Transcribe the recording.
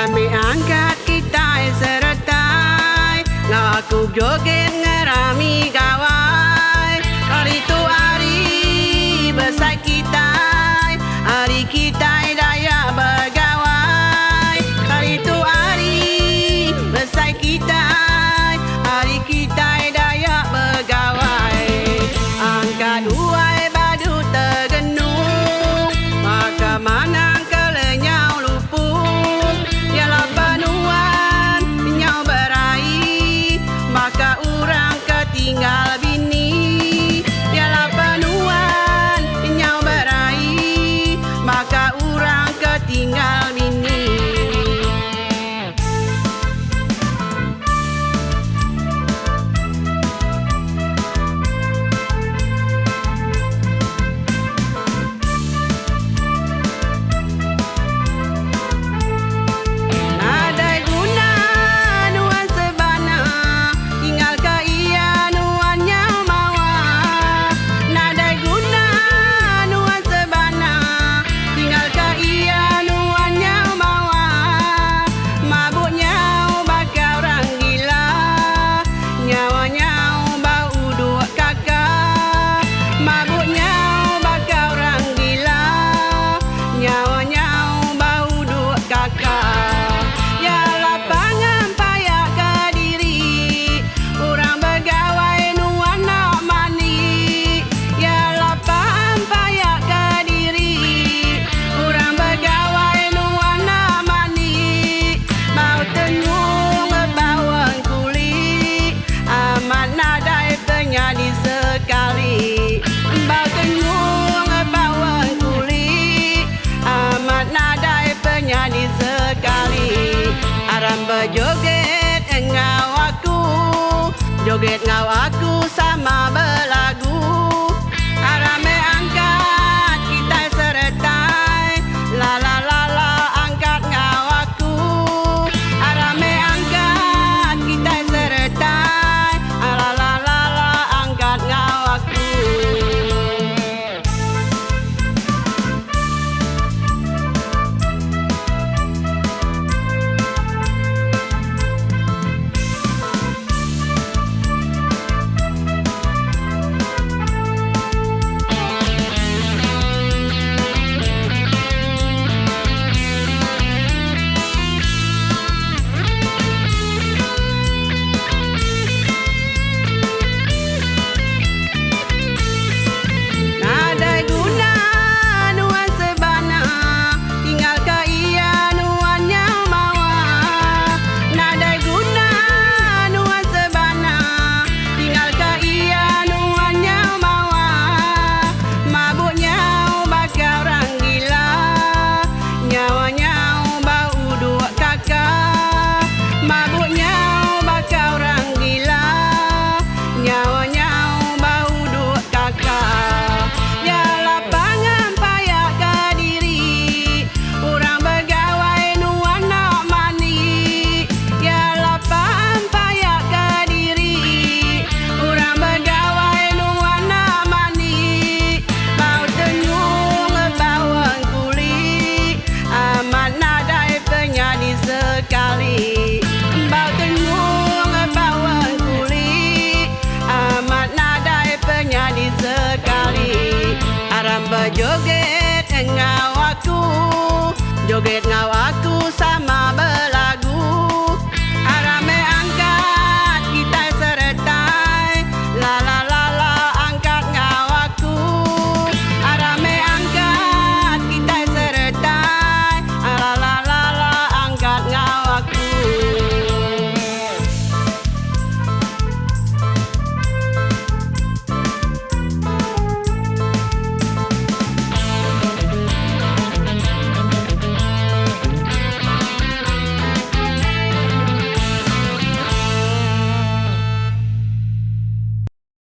Kami angkat kita seretai, ngaku joget ngerami gawai. Hari tu hari besar kita, hari kita daya bergawai. Hari tu hari besar kita, hari kita daya bergawai. Angkat uai badu tergenung, maka mana kelenyau luput. Yalah panuan nyau berai, maka urang ketinggal bini. Yalah panuan nyau berai, maka urang ketinggal bini. Penyanyi sekali, bau tengung bawang kulit, amat nadai penyanyi sekali. Aram berjoget engau aku, joget ngau aku sama belagu.